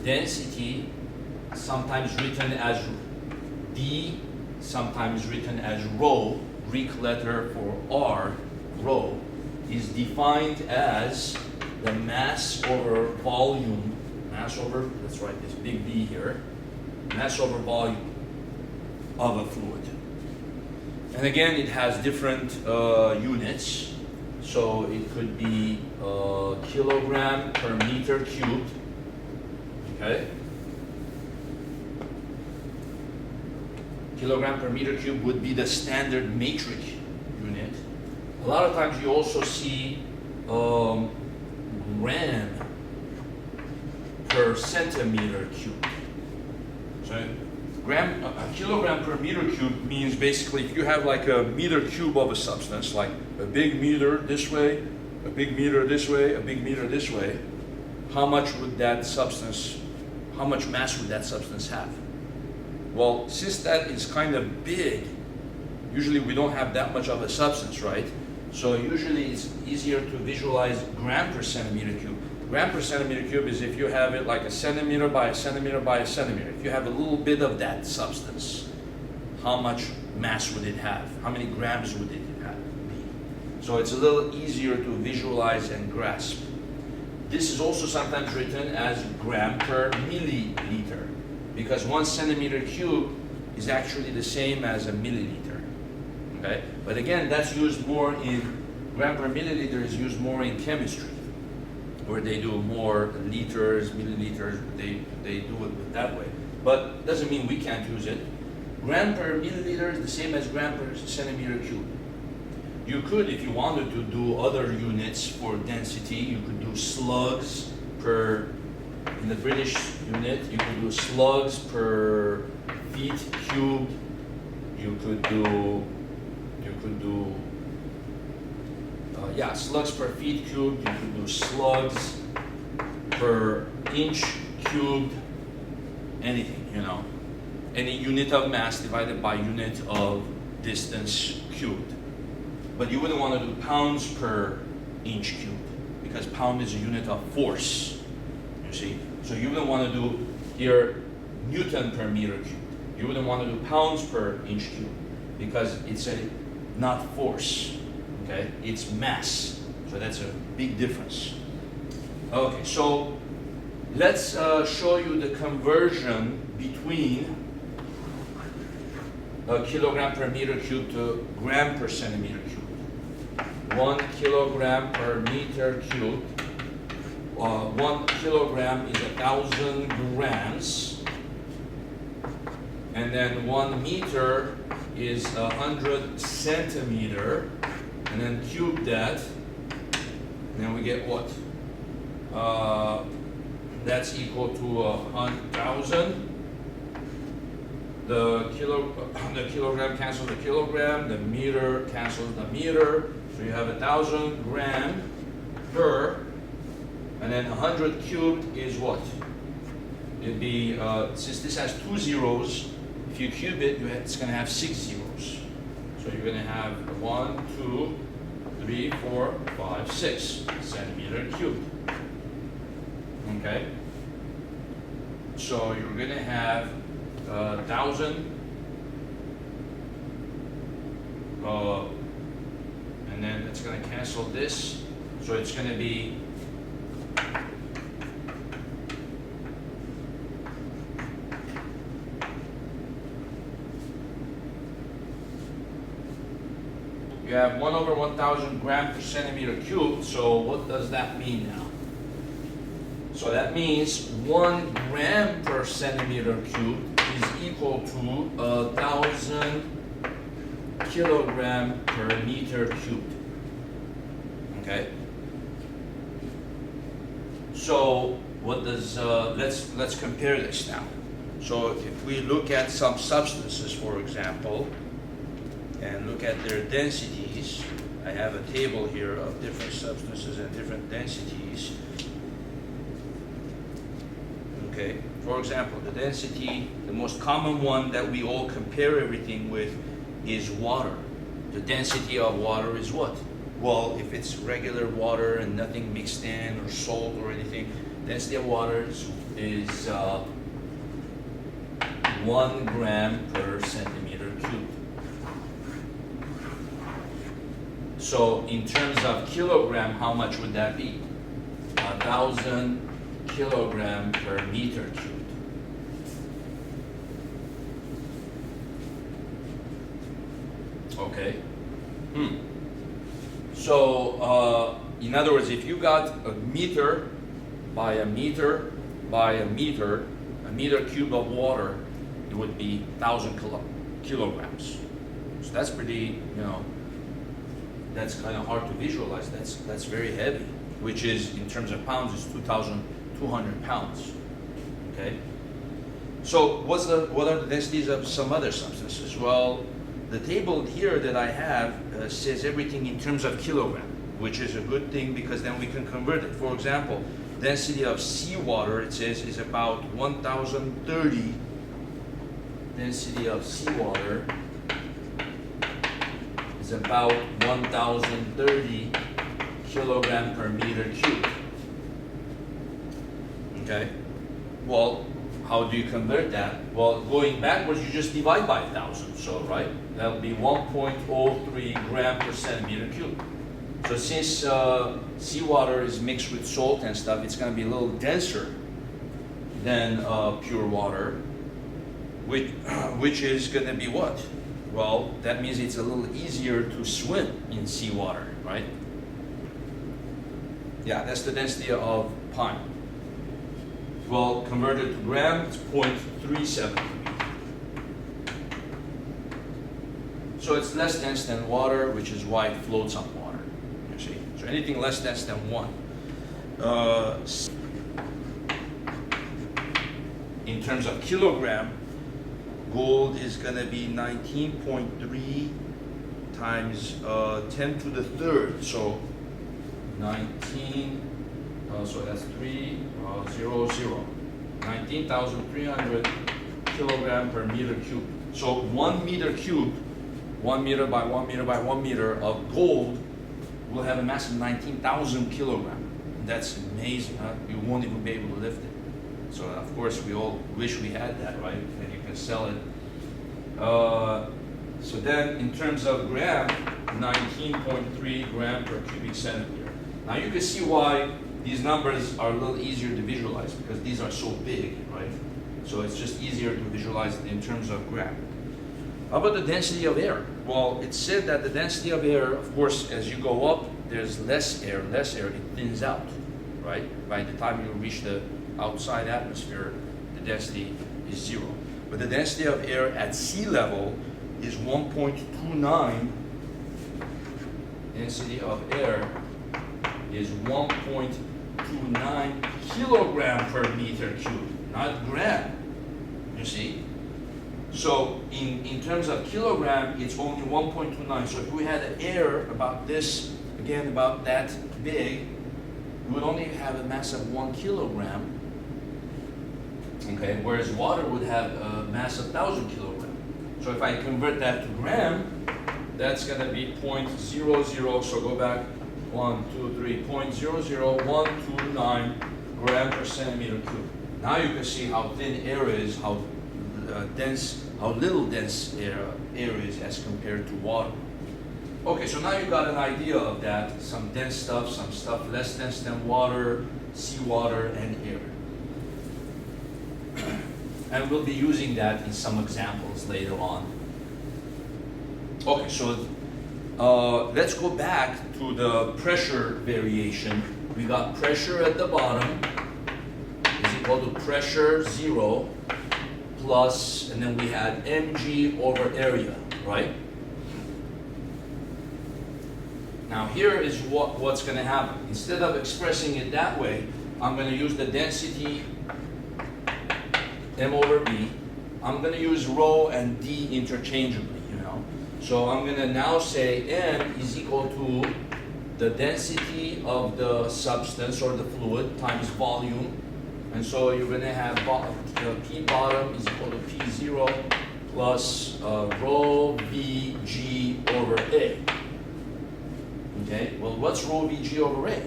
density, sometimes written as D, sometimes written as rho, Greek letter for R, rho, is defined as the mass over volume, let's write this big V here, mass over volume of a fluid. And again, it has different units. So it could be kilogram per meter cubed, okay? Kilogram per meter cubed would be the standard metric unit. A lot of times you also see gram per centimeter cubed. So a kilogram per meter cube means basically if you have like a meter cube of a substance, like a big meter this way, a big meter this way, a big meter this way, how much mass would that substance have? Well, since that is kind of big, usually we don't have that much of a substance, right? So usually it's easier to visualize gram per centimeter cube. Gram per centimeter cube is if you have it like a centimeter by a centimeter by a centimeter. If you have a little bit of that substance, how much mass would it have? How many grams would it have? So it's a little easier to visualize and grasp. This is also sometimes written as gram per milliliter, because 1 centimeter cube is actually the same as a milliliter. Okay? But again, that's used more gram per milliliter is used more in chemistry, where they do more liters, milliliters, they do it that way. But doesn't mean we can't use it. Gram per milliliter is the same as gram per centimeter cube. You could, if you wanted to do other units for density, you could do slugs per, in the British unit, you could do slugs per feet cubed. You could do slugs per feet cubed. You could do slugs per inch cubed. Anything, any unit of mass divided by unit of distance cubed. But you wouldn't want to do pounds per inch cubed, because pound is a unit of force, you see. So you wouldn't want to do here Newton per meter cubed. You wouldn't want to do pounds per inch cubed, because it's not force, okay? It's mass. So that's a big difference. Okay, so let's show you the conversion between a kilogram per meter cubed to gram per centimeter cubed. 1 kilogram per meter cubed. 1 kilogram is 1,000 grams. And then 1 meter is 100 centimeter. And then cube that. And then we get what? That's equal to 1,000. The kilogram cancels the kilogram, the meter cancels the meter, so you have 1,000 gram per, and then 100 cubed is what? It'd be, since this has 2 zeros, if you cube it, it's going to have 6 zeros. So you're going to have 1, 2, 3, 4, 5, 6 centimeter cubed. Okay? So you're going to have 1,000, and then it's going to cancel this, so it's going to be you have 1 over 1,000 gram per centimeter cubed. So what does that mean now? So that means 1 gram per centimeter cubed is equal to 1,000 kilogram per meter cubed. Okay. So what does let's compare this now. So if we look at some substances, for example, and look at their densities, I have a table here of different substances and different densities. Okay. For example, the density, the most common one that we all compare everything with is water. The density of water is what? Well, if it's regular water and nothing mixed in or salt or anything, Density of water is 1 gram per centimeter cubed. So in terms of kilogram, how much would that be? 1,000 kilogram per meter cubed. Okay. So in other words, if you got a meter by a meter by a meter cube of water, it would be 1,000 kilograms. So that's pretty, that's kind of hard to visualize. That's very heavy, which is, in terms of pounds, is 2,200 pounds. Okay. So what are the densities of some other substances? Well, the table here that I have says everything in terms of kilogram, which is a good thing because then we can convert it. For example, density of seawater, it says, is about 1,030. Density of seawater is about 1,030 kilogram per meter cubed. Okay. Well, how do you convert that? Well, going backwards, you just divide by 1,000. So, right, that'll be 1.03 gram per centimeter cubed. So since seawater is mixed with salt and stuff, it's going to be a little denser than pure water, which is going to be what? Well, that means it's a little easier to swim in seawater, right? Yeah, that's the density of pint. Well, converted to gram, it's 0.37. So it's less dense than water, which is why it floats on water. You see? So anything less dense than 1. In terms of kilogram, gold is going to be 19.3 times 10 to the third. So 19, so that's 19,300 kilogram per meter cube. So 1 meter cube, 1 meter by 1 meter by 1 meter of gold will have a mass of 19,000 kilogram. That's amazing, huh? You won't even be able to lift it. So of course we all wish we had that, right? And you can sell it. So then in terms of gram, 19.3 gram per cubic centimeter. Now you can see why these numbers are a little easier to visualize because these are so big, right? So it's just easier to visualize in terms of gram. How about the density of air? Well, it's said that the density of air, of course, as you go up, there's less air, it thins out, right? By the time you reach the outside atmosphere, the density is 0. But the density of air at sea level is 1.29. Density of air is 1.29 kilogram per meter cubed, not gram. You see? So in terms of kilogram, it's only 1.29. So if we had an air about this, again about that big, we would only have a mass of 1 kilogram. Okay, whereas water would have a mass of 1,000 kilograms. So if I convert that to gram, that's going to be 0.00. So go back 1, 2, 3, 0.00129 gram per centimeter cube. Now you can see how thin air is, how little dense air is as compared to water. Okay, so now you got an idea of that. Some dense stuff, some stuff less dense than water, seawater, and air. And we'll be using that in some examples later on. Okay, so let's go back to the pressure variation. We got pressure at the bottom is equal to pressure 0 plus, and then we had mg over area, right? Now here is what's going to happen. Instead of expressing it that way, I'm going to use the density m over b. I'm going to use rho and d interchangeably, So I'm going to now say m is equal to the density of the substance or the fluid times volume. And so you're going to have P bottom is equal to P0 plus rho Vg over A. Okay, well, what's rho Vg over A?